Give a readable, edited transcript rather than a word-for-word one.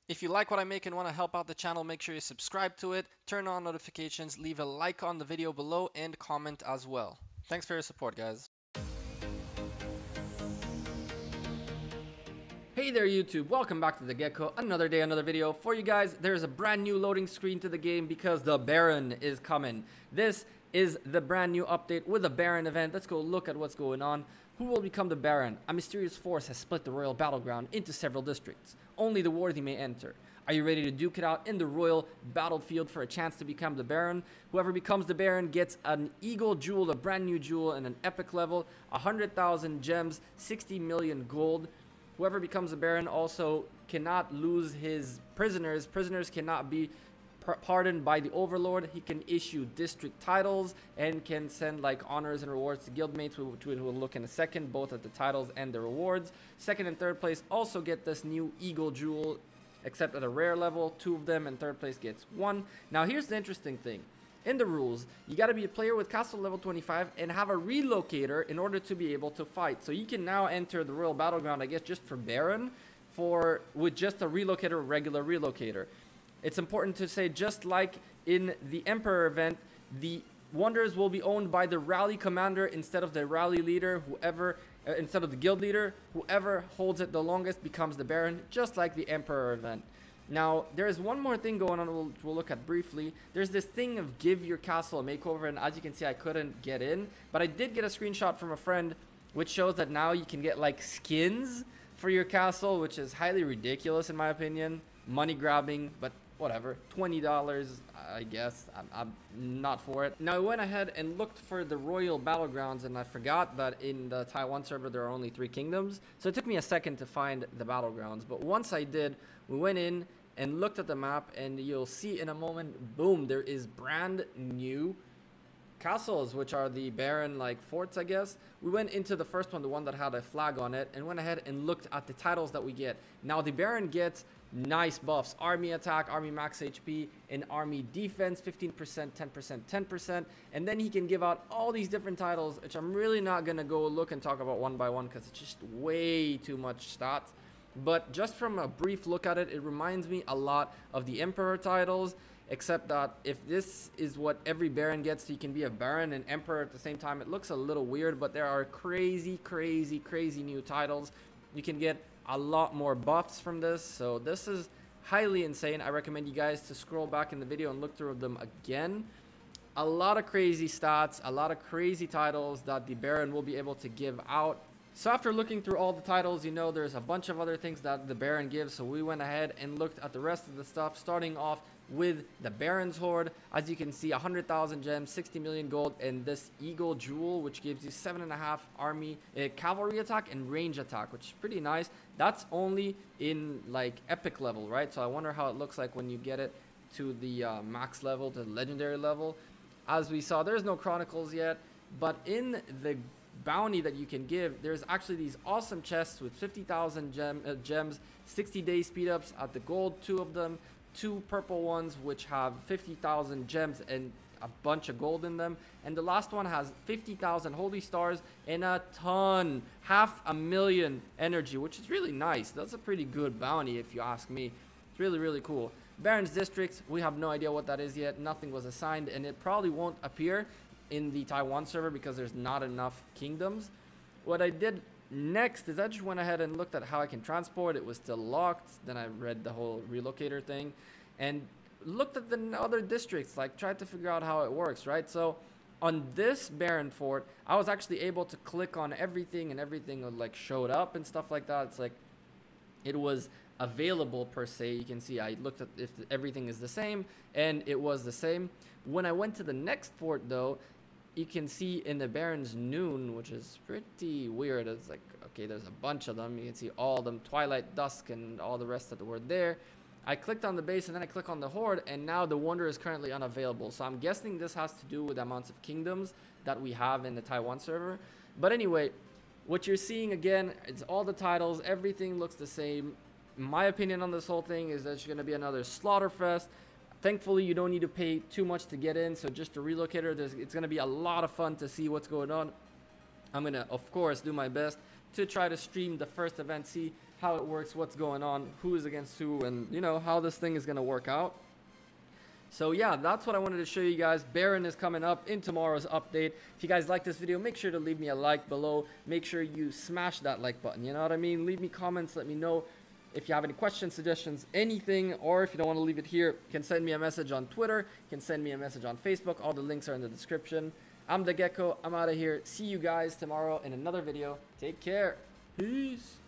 If you like what I make and want to help out the channel, make sure you subscribe to it, turn on notifications, leave a like on the video below, and comment as well. Thanks for your support, guys. Hey there YouTube, welcome back to the Gecko. Another day, another video for you guys. There's a brand new loading screen to the game because the Baron is coming. This is the brand new update with the Baron event. Let's go look at what's going on. Who will become the Baron? A mysterious force has split the royal battleground into several districts. Only the worthy may enter. Are you ready to duke it out in the royal battlefield for a chance to become the Baron? Whoever becomes the Baron gets an Eagle Jewel, a brand new jewel, and an epic level, 100,000 gems, 60 million gold. Whoever becomes a Baron also cannot lose his prisoners. Prisoners cannot be pardoned by the Overlord. He can issue district titles and can send like honors and rewards to guildmates, which we will look in a second, both at the titles and the rewards. Second and third place also get this new Eagle Jewel, except at a rare level. 2 of them, and third place gets 1. Now here's the interesting thing. In the rules, you got to be a player with castle level 25 and have a relocator in order to be able to fight. So you can now enter the royal battleground, I guess, just for Baron, with just a relocator, regular relocator. It's important to say, just like in the Emperor event, the wonders will be owned by the rally commander instead of the rally leader. Instead of the guild leader, whoever holds it the longest becomes the Baron, just like the Emperor event. Now, there's one more thing going on we'll look at briefly. There's this thing of give your castle a makeover, and as you can see, I couldn't get in. But I did get a screenshot from a friend, which shows that now you can get, like, skins for your castle, which is highly ridiculous in my opinion. Money grabbing, but whatever. $20, I guess. I'm not for it. Now, I went ahead and looked for the Royal Battlegrounds, and I forgot that in the Taiwan server, there are only 3 kingdoms. So it took me a second to find the Battlegrounds. But once I did, we went in and looked at the map, and you'll see in a moment, boom, there is brand new castles, which are the Baron like forts, I guess. We went into the first one, the one that had a flag on it, and went ahead and looked at the titles that we get. Now the Baron gets nice buffs: army attack, army max HP, and army defense, 15%, 10%, 10%. And then he can give out all these different titles, which I'm really not gonna go look and talk about one by one because it's just way too much stats. But just from a brief look at it, it reminds me a lot of the Emperor titles, except that if this is what every Baron gets, so you can be a Baron and Emperor at the same time, it looks a little weird, but there are crazy new titles. You can get a lot more buffs from this, so this is highly insane. I recommend you guys to scroll back in the video and look through them again. A lot of crazy stats, a lot of crazy titles that the Baron will be able to give out. So after looking through all the titles, you know, there's a bunch of other things that the Baron gives. So we went ahead and looked at the rest of the stuff, starting off with the Baron's Horde. As you can see, 100,000 gems, 60 million gold, and this Eagle Jewel, which gives you 7.5 army cavalry attack and range attack, which is pretty nice. That's only in like epic level, right? So I wonder how it looks like when you get it to the max level, to the legendary level. As we saw, there's no chronicles yet, but in the bounty that you can give, there's actually these awesome chests with 50,000 gems, 60-day speed ups at the gold, 2 of them, 2 purple ones which have 50,000 gems and a bunch of gold in them, and the last one has 50,000 holy stars and a ton, 500,000 energy, which is really nice. That's a pretty good bounty if you ask me. It's really cool. Baron's districts, we have no idea what that is yet. Nothing was assigned, and it probably won't appear in the Taiwan server because there's not enough kingdoms. What I did next is I just went ahead and looked at how I can transport. It was still locked. Then I read the whole relocator thing and looked at the other districts, like tried to figure out how it works, right? So on this Baron fort, I was actually able to click on everything, and everything like showed up and stuff like that. It's like it was available per se. You can see I looked at if everything is the same, and it was the same. When I went to the next fort though, you can see in the Baron's Noon, which is pretty weird. It's like, okay, there's a bunch of them. You can see all of them, Twilight, Dusk, and all the rest that were there. I clicked on the base, and then I click on the Horde, and now the Wonder is currently unavailable. So I'm guessing this has to do with the amounts of kingdoms that we have in the Taiwan server. But anyway, what you're seeing again, it's all the titles. Everything looks the same. My opinion on this whole thing is that it's going to be another Slaughterfest. Thankfully, you don't need to pay too much to get in, so just a relocator, it's going to be a lot of fun to see what's going on. I'm going to, of course, do my best to try to stream the first event, see how it works, what's going on, who is against who, and you know how this thing is going to work out. So yeah, that's what I wanted to show you guys. Baron is coming up in tomorrow's update. If you guys like this video, make sure to leave me a like below. Make sure you smash that like button, you know what I mean? Leave me comments, let me know if you have any questions, suggestions, anything, or if you don't want to leave it here, you can send me a message on Twitter, you can send me a message on Facebook. All the links are in the description. I'm the Gecko, I'm out of here. See you guys tomorrow in another video. Take care. Peace.